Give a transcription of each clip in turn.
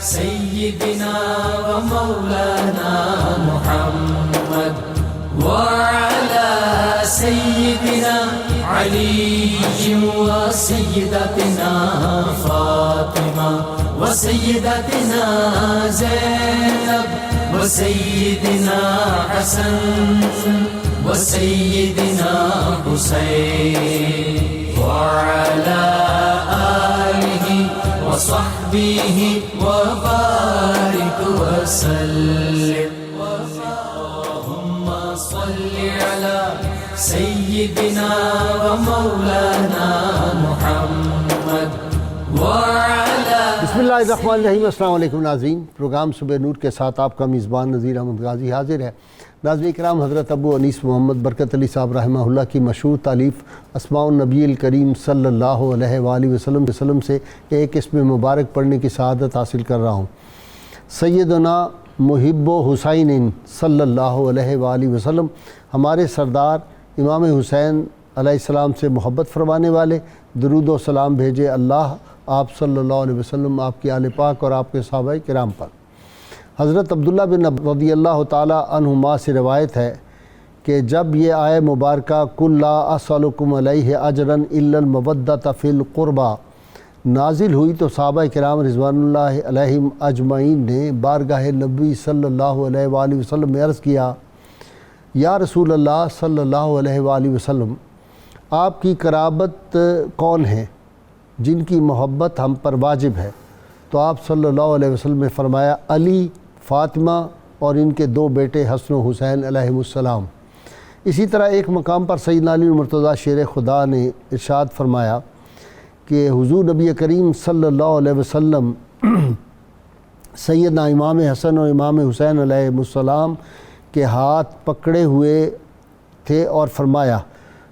سيدنا ومولانا محمد وعلى سيدنا علي وسيدتنا فاطمة وسيدتنا زينب وسيدنا حسن وسيدنا حسين وعلى آله وصحبه وبارك وسلم اللهم صل على سيدنا ومولانا محمد وعلى بسم اللہ الرحمن الرحیم۔ السلام علیکم ناظرین، پروگرام صبح نور کے ساتھ آپ کا میزبان نذیر احمد غازی حاضر ہے۔ ناظرین کرام، حضرت ابو انیس محمد برکت علی صاحب رحمہ اللہ کی مشہور تالیف اسماء النبی الکریم صلی اللہ علیہ وآلہ وسلم سے ایک اسم مبارک پڑھنے کی سعادت حاصل کر رہا ہوں۔ سیدنا محب و حسین صلی اللہ علیہ وآلہ وسلم، ہمارے سردار امام حسین علیہ السلام سے محبت فرمانے والے، درود و سلام بھیجے اللہ آپ صلی اللہ علیہ وسلم، آپ کی آل پاک اور آپ کے صحابہ کرام پر۔ حضرت عبداللہ بن رضی اللہ تعالی عنہما سے روایت ہے کہ جب یہ آیہ مبارکہ قُل لا اسألکم علیہ اجرا الا المودۃ فی القربى نازل ہوئی تو صحابہ کرام رضوان اللہ علیہم اجمعین نے بارگاہ نبی صلی اللہ علیہ وآلہ وسلم میں عرض کیا، یا رسول اللہ صلی اللہ علیہ وآلہ وسلم، آپ کی قرابت کون ہیں جن کی محبت ہم پر واجب ہے؟ تو آپ صلی اللہ علیہ وسلم نے فرمایا، علی، فاطمہ اور ان کے دو بیٹے حسن و حسین علیہم السلام۔ اسی طرح ایک مقام پر سیدنا علی مرتضیٰ شیر خدا نے ارشاد فرمایا کہ حضور نبی کریم صلی اللہ علیہ وسلم سیدنا امام حسن اور امام حسین علیہم السلام کے ہاتھ پکڑے ہوئے تھے اور فرمایا،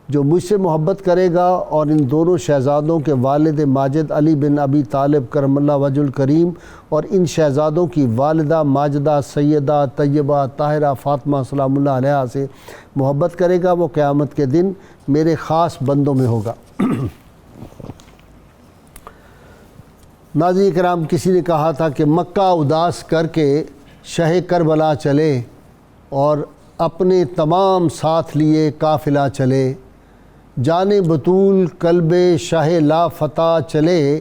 جو مجھ سے محبت کرے گا اور ان دونوں شہزادوں کے والد ماجد علی بن ابی طالب کرم اللہ وجہ الکریم اور ان شہزادوں کی والدہ ماجدہ سیدہ طیبہ طاہرہ فاطمہ سلام اللہ علیہا سے محبت کرے گا، وہ قیامت کے دن میرے خاص بندوں میں ہوگا۔ ناظرین کرام، کسی نے کہا تھا کہ مکہ اداس کر کے شہ کربلا چلے اور اپنے تمام ساتھ لیے قافلہ چلے، جانے بطول قلب شاہ لا فتح چلے،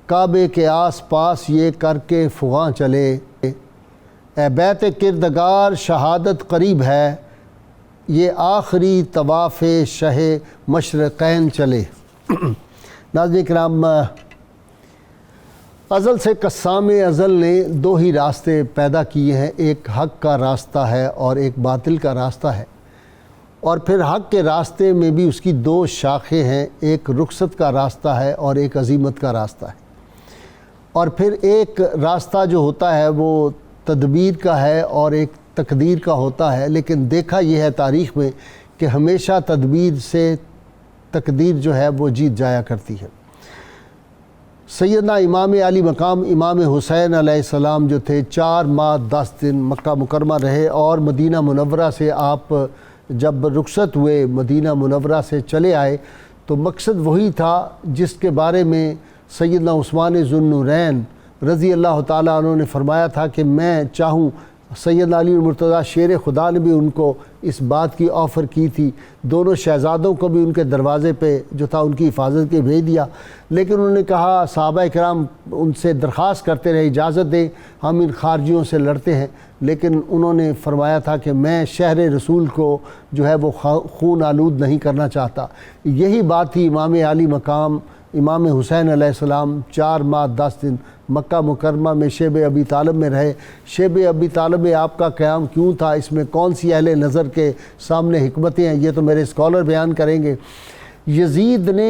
کعبے کے آس پاس یہ کر کے فغاں چلے، اے بیت کردگار شہادت قریب ہے، یہ آخری طواف شہ مشرقین چلے۔ ناظرین کرام، ازل سے قسام ازل نے دو ہی راستے پیدا کیے ہیں، ایک حق کا راستہ ہے اور ایک باطل کا راستہ ہے، اور پھر حق کے راستے میں بھی اس کی دو شاخیں ہیں، ایک رخصت کا راستہ ہے اور ایک عزیمت کا راستہ ہے، اور پھر ایک راستہ جو ہوتا ہے وہ تدبیر کا ہے اور ایک تقدیر کا ہوتا ہے، لیکن دیکھا یہ ہے تاریخ میں کہ ہمیشہ تدبیر سے تقدیر جو ہے وہ جیت جایا کرتی ہے۔ سیدنا امام علی مقام امام حسین علیہ السلام جو تھے 4 ماہ 10 دن مکہ مکرمہ رہے، اور مدینہ منورہ سے آپ جب رخصت ہوئے مدینہ منورہ سے چلے آئے تو مقصد وہی تھا جس کے بارے میں سیدنا عثمان ذو النورین رضی اللہ تعالیٰ عنہ نے فرمایا تھا کہ میں چاہوں، سیدنا علی مرتضیٰ شیر خدا نے بھی ان کو اس بات کی آفر کی تھی، دونوں شہزادوں کو بھی ان کے دروازے پہ جو تھا ان کی حفاظت کے بھیج دیا، لیکن انہوں نے کہا، صحابہ کرام ان سے درخواست کرتے رہے اجازت دیں ہم ان خارجیوں سے لڑتے ہیں، لیکن انہوں نے فرمایا تھا کہ میں شہر رسول کو جو ہے وہ خون آلود نہیں کرنا چاہتا۔ یہی بات تھی امام علی مقام امام حسین علیہ السلام 4 ماہ 10 دن مکہ مکرمہ میں شیب ابی طالب میں رہے۔ شیب ابی طالب میں آپ کا قیام کیوں تھا، اس میں کون سی اہل نظر کے سامنے حکمتیں ہیں، یہ تو میرے اسکالر بیان کریں گے۔ یزید نے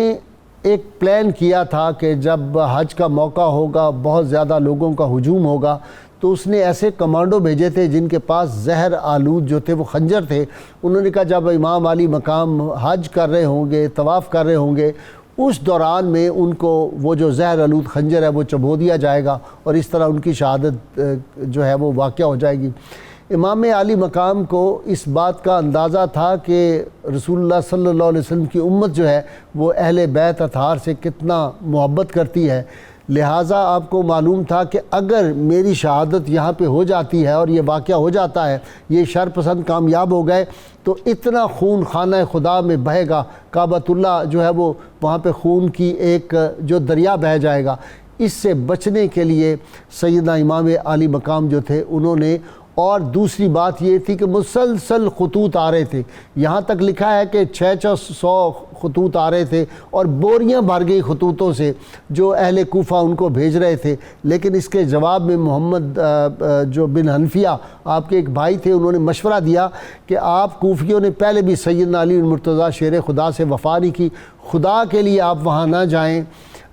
ایک پلان کیا تھا کہ جب حج کا موقع ہوگا، بہت زیادہ لوگوں کا ہجوم ہوگا، تو اس نے ایسے کمانڈو بھیجے تھے جن کے پاس زہر آلود جو تھے وہ خنجر تھے۔ انہوں نے کہا جب امام علی مقام حج کر رہے ہوں گے، طواف کر رہے ہوں گے، اس دوران میں ان کو وہ جو زہر آلود خنجر ہے وہ چبھو دیا جائے گا، اور اس طرح ان کی شہادت جو ہے وہ واقع ہو جائے گی۔ امام علی مقام کو اس بات کا اندازہ تھا کہ رسول اللہ صلی اللہ علیہ وسلم کی امت جو ہے وہ اہل بیت اطہار سے کتنا محبت کرتی ہے، لہٰذا آپ کو معلوم تھا کہ اگر میری شہادت یہاں پہ ہو جاتی ہے اور یہ واقعہ ہو جاتا ہے، یہ شر پسند کامیاب ہو گئے، تو اتنا خون خانہ خدا میں بہے گا، کعبۃ اللہ جو ہے وہ وہاں پہ خون کی ایک جو دریا بہہ جائے گا۔ اس سے بچنے کے لیے سیدنا امام عالی مقام جو تھے انہوں نے، اور دوسری بات یہ تھی کہ مسلسل خطوط آ رہے تھے، یہاں تک لکھا ہے کہ 600 خطوط آ رہے تھے اور بوریاں بھر گئی خطوطوں سے جو اہل کوفہ ان کو بھیج رہے تھے، لیکن اس کے جواب میں محمد جو بن حنفیہ آپ کے ایک بھائی تھے، انہوں نے مشورہ دیا کہ آپ کوفیوں نے پہلے بھی سیدنا علی المرتضیٰ شیر خدا سے وفا نہیں کی، خدا کے لیے آپ وہاں نہ جائیں،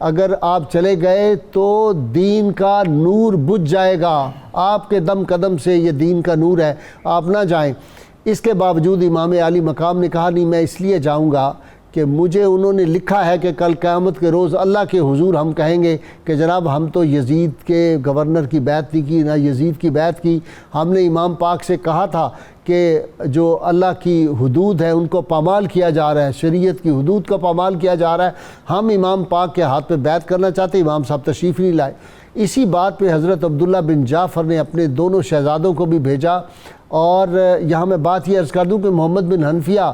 اگر آپ چلے گئے تو دین کا نور بجھ جائے گا، آپ کے دم قدم سے یہ دین کا نور ہے، آپ نہ جائیں۔ اس کے باوجود امام عالی مقام نے کہا نہیں، میں اس لیے جاؤں گا کہ مجھے انہوں نے لکھا ہے کہ کل قیامت کے روز اللہ کے حضور ہم کہیں گے کہ جناب ہم تو یزید کے گورنر کی بیعت نہیں کی، نہ یزید کی بیعت کی، ہم نے امام پاک سے کہا تھا کہ جو اللہ کی حدود ہے ان کو پامال کیا جا رہا ہے، شریعت کی حدود کو پامال کیا جا رہا ہے، ہم امام پاک کے ہاتھ پہ بیعت کرنا چاہتے، امام صاحب تشریف نہیں لائے۔ اسی بات پہ حضرت عبداللہ بن جعفر نے اپنے دونوں شہزادوں کو بھی بھیجا، اور یہاں میں بات یہ عرض کر دوں کہ محمد بن حنفیہ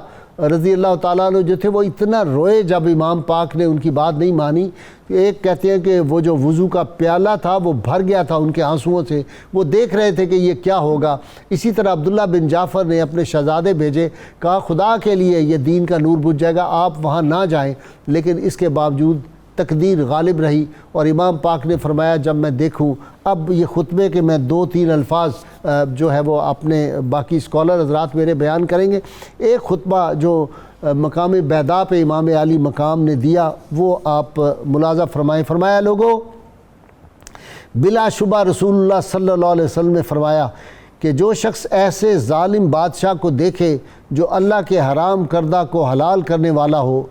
رضی اللہ تعالیٰ عنہ جو تھے وہ اتنا روئے جب امام پاک نے ان کی بات نہیں مانی، ایک کہتے ہیں کہ وہ جو وضو کا پیالہ تھا وہ بھر گیا تھا ان کے آنسوؤں سے، وہ دیکھ رہے تھے کہ یہ کیا ہوگا۔ اسی طرح عبداللہ بن جعفر نے اپنے شہزادے بھیجے، کہا خدا کے لیے یہ دین کا نور بجھ جائے گا، آپ وہاں نہ جائیں، لیکن اس کے باوجود تقدیر غالب رہی، اور امام پاک نے فرمایا جب میں دیکھوں، اب یہ خطبے کے میں 2-3 الفاظ جو ہے وہ اپنے باقی اسکالر حضرات میرے بیان کریں گے۔ ایک خطبہ جو مقام بیضاء پہ امام عالی مقام نے دیا وہ آپ ملاحظہ فرمائیں۔ فرمایا لوگو، بلا شبہ رسول اللہ صلی اللہ علیہ وسلم نے فرمایا کہ جو شخص ایسے ظالم بادشاہ کو دیکھے جو اللہ کے حرام کردہ کو حلال کرنے والا ہو،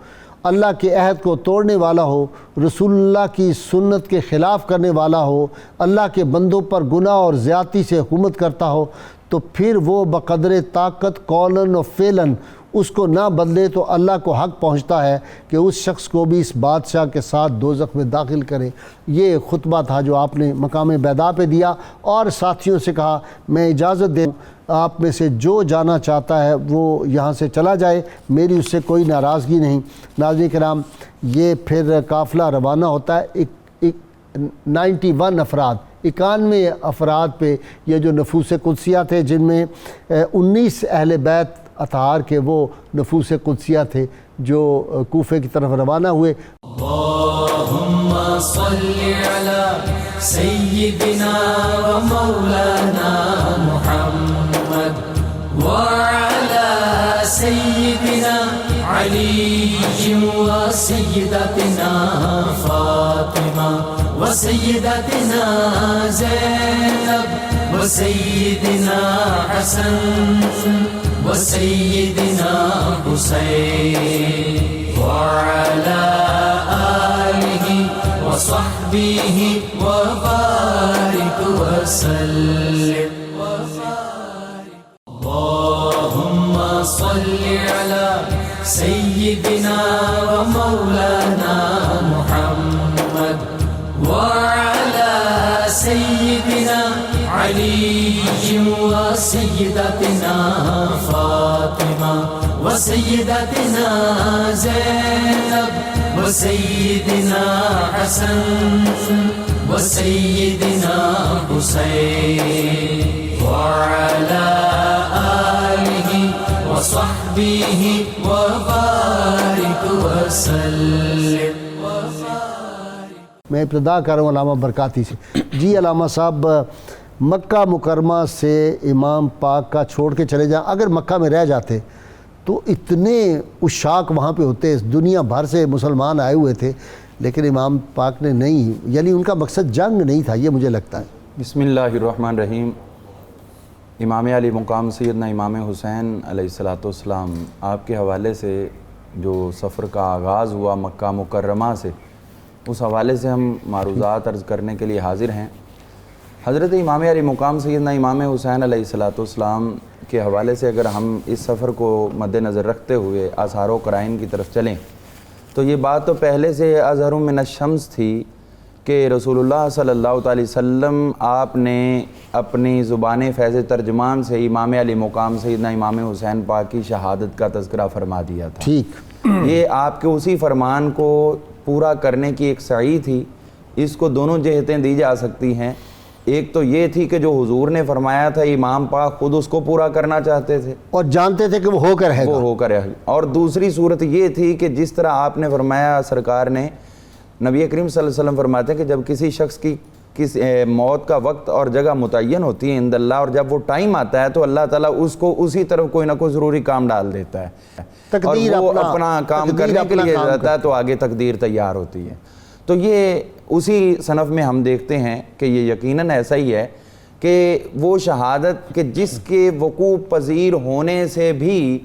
اللہ کے عہد کو توڑنے والا ہو، رسول اللہ کی سنت کے خلاف کرنے والا ہو، اللہ کے بندوں پر گناہ اور زیادتی سے حکومت کرتا ہو، تو پھر وہ بقدر طاقت قولاً و فعلاً اس کو نہ بدلے تو اللہ کو حق پہنچتا ہے کہ اس شخص کو بھی اس بادشاہ کے ساتھ دوزخ میں داخل کرے۔ یہ خطبہ تھا جو آپ نے مقام بیضاء پہ دیا، اور ساتھیوں سے کہا میں اجازت دے آپ میں سے جو جانا چاہتا ہے وہ یہاں سے چلا جائے، میری اس سے کوئی ناراضگی نہیں۔ ناظرین کرام، یہ پھر قافلہ روانہ ہوتا ہے 91 افراد، 91 افراد پہ یہ جو نفوس قدسیہ تھے، جن میں 19 اہل بیت اطہار کے وہ نفوس قدسیہ تھے جو کوفے کی طرف روانہ ہوئے۔ اللہم صلی علی سیدنا و مولانا محمد وعلی سیدنا علی و سیدتنا فاطمہ و سیدتنا زینب و سیدنا حسن و سیدنا حسین وعلی آلہ و صحبہ و بارک وسلم۔ اللہم صلی علی سیدنا و مولانا محمد وعلی سیدنا علی و سیدتنا فاطمہ و سیدتنا زینب و سیدنا حسن و سیدنا حسین وعلی آلہ و صحبہ و بارک وسلم۔ میں ابتدا کر رہا ہوں علامہ برکاتی سے۔ جی علامہ صاحب، مکہ مکرمہ سے امام پاک کا چھوڑ کے چلے جائیں، اگر مکہ میں رہ جاتے تو اتنے عشاق وہاں پہ ہوتے، دنیا بھر سے مسلمان آئے ہوئے تھے، لیکن امام پاک نے نہیں، یعنی ان کا مقصد جنگ نہیں تھا، یہ مجھے لگتا ہے۔ بسم اللہ الرحمن الرحیم۔ امام علی مقام سیدنا امام حسین علیہ السلام آپ کے حوالے سے جو سفر کا آغاز ہوا مکہ مکرمہ سے، اس حوالے سے ہم معروضات عرض کرنے کے لیے حاضر ہیں۔ حضرت امام علی مقام سیدنا امام حسین علیہ السلام کے حوالے سے اگر ہم اس سفر کو مد نظر رکھتے ہوئے آثار و قرائن کی طرف چلیں تو یہ بات تو پہلے سے اظہر من الشمس تھی کہ رسول اللہ صلی اللہ علیہ وسلم آپ نے اپنی زبان فیض ترجمان سے امام علی مقام سیدنا امام حسین پاک کی شہادت کا تذکرہ فرما دیا تھا۔ ٹھیک، یہ آپ کے اسی فرمان کو پورا کرنے کی ایک سعی تھی۔ اس کو دونوں جہتیں دی جا سکتی ہیں۔ ایک تو یہ تھی کہ جو حضور نے فرمایا تھا امام پاک خود اس کو پورا کرنا چاہتے تھے اور جانتے تھے کہ وہ ہو کر ہے وہ ہو کر ہے، اور دوسری صورت یہ تھی کہ جس طرح آپ نے فرمایا، سرکار نے نبی کریم صلی اللہ علیہ وسلم فرماتے ہیں کہ جب کسی شخص کی موت کا وقت اور جگہ متعین ہوتی ہے عند اللہ، اور جب وہ ٹائم آتا ہے تو اللہ تعالیٰ اس کو اسی طرف کوئی نہ کوئی ضروری کام ڈال دیتا ہے، اور وہ اپنا کام کرنے کے لیے جاتا ہے تو آگے تقدیر تیار ہوتی ہے۔ تو یہ اسی صنف میں ہم دیکھتے ہیں کہ یہ یقیناً ایسا ہی ہے کہ وہ شہادت کہ جس کے وقوع پذیر ہونے سے بھی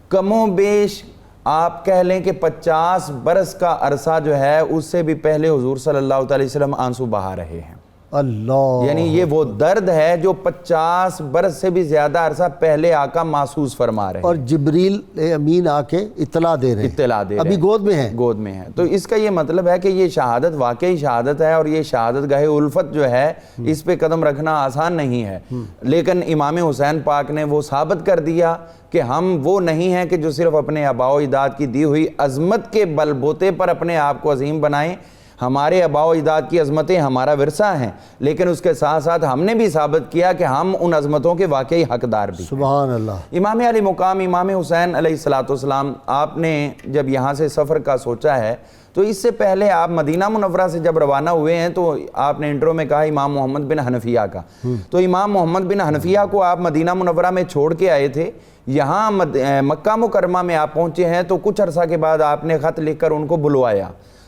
کم و بیش آپ کہہ لیں کہ 50 برس کا عرصہ جو ہے اس سے بھی پہلے حضور صلی اللہ علیہ وسلم آنسو بہا رہے ہیں۔ اللہ، یعنی یہ وہ درد ہے جو 50 برس سے بھی زیادہ عرصہ پہلے آقا محسوس فرما رہے ہیں، اور جبریل امین آ کے اطلاع دے رہے ہیں، ابھی گود میں ہیں۔ گود میں ہے۔ تو اس کا یہ مطلب ہے کہ یہ شہادت واقعی شہادت ہے، اور یہ شہادت گاہ الفت جو ہے اس پہ قدم رکھنا آسان نہیں ہے، لیکن امام حسین پاک نے وہ ثابت کر دیا کہ ہم وہ نہیں ہیں کہ جو صرف اپنے آباء و اجداد کی دی ہوئی عظمت کے بل بوتے پر اپنے آپ کو عظیم بنائیں۔ ہمارے آباء و اجداد کی عظمتیں ہمارا ورثہ ہیں، لیکن اس کے ساتھ ساتھ ہم نے بھی ثابت کیا کہ ہم ان عظمتوں کے واقعی حقدار بھی ہیں۔ سبحان اللہ۔ امام علی مقام امام حسین علیہ السلام، آپ نے جب یہاں سے سفر کا سوچا ہے تو اس سے پہلے آپ مدینہ منورہ سے جب روانہ ہوئے ہیں تو آپ نے انٹرو میں کہا امام محمد بن حنفیہ کا، تو امام محمد بن حنفیہ کو آپ مدینہ منورہ میں چھوڑ کے آئے تھے۔ یہاں مکہ مکرمہ میں آپ پہنچے ہیں تو کچھ عرصہ کے بعد آپ نے خط لکھ کر ان کو بلوایا،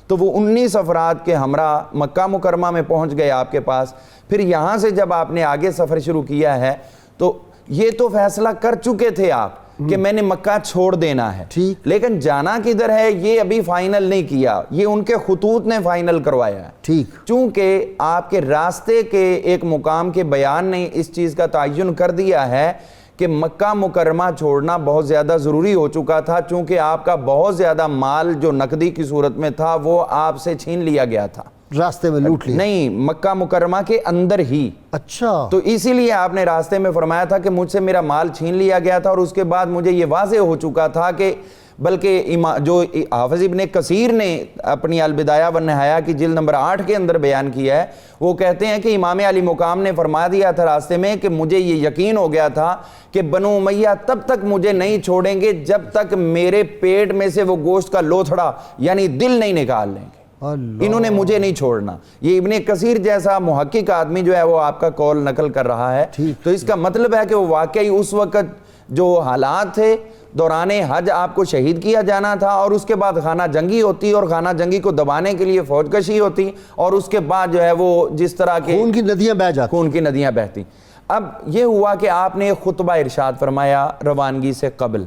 تو وہ 19 افراد کے ہمراہ مکہ مکرمہ میں پہنچ گئے آپ کے پاس۔ پھر یہاں سے جب آپ نے آگے سفر شروع کیا ہے تو یہ تو فیصلہ کر چکے تھے آپ کہ میں نے مکہ چھوڑ دینا ہے، لیکن جانا کدھر ہے یہ ابھی فائنل نہیں کیا، یہ ان کے خطوط نے فائنل کروایا ہے۔ ٹھیک، چونکہ آپ کے راستے کے ایک مقام کے بیان نے اس چیز کا تعین کر دیا ہے کہ مکہ مکرمہ چھوڑنا بہت زیادہ ضروری ہو چکا تھا، چونکہ آپ کا بہت زیادہ مال جو نقدی کی صورت میں تھا وہ آپ سے چھین لیا گیا تھا، راستے میں لوٹ لیا؟ نہیں، مکہ مکرمہ کے اندر ہی۔ اچھا، تو اسی لیے آپ نے راستے میں فرمایا تھا کہ مجھ سے میرا مال چھین لیا گیا تھا، اور اس کے بعد مجھے یہ واضح ہو چکا تھا کہ بلکہ جو حافظ ابن کثیر نے اپنی البدایہ والنہایہ کی جلد نمبر 8 کے اندر بیان کیا ہے، وہ کہتے ہیں کہ امام علی مقام نے فرما دیا تھا راستے میں کہ مجھے یہ یقین ہو گیا تھا کہ بنو امیہ تب تک مجھے نہیں چھوڑیں گے جب تک میرے پیٹ میں سے وہ گوشت کا لوتھڑا یعنی دل نہیں نکال لیں گے، انہوں نے مجھے نہیں چھوڑنا۔ یہ ابن کثیر جیسا محقق آدمی جو ہے وہ آپ کا قول نقل کر رہا ہے۔ تو اس کا مطلب ہے کہ وہ واقعی اس وقت جو حالات تھے، دوران حج آپ کو شہید کیا جانا تھا، اور اس کے بعد خانہ جنگی ہوتی، اور خانہ جنگی کو دبانے کے لیے فوج کشی ہوتی، اور اس کے بعد جو ہے وہ جس طرح کے خون کی ندیاں بہہ جاتی، خون کی ندیاں بہتی۔ اب یہ ہوا کہ آپ نے ایک خطبہ ارشاد فرمایا روانگی سے قبل،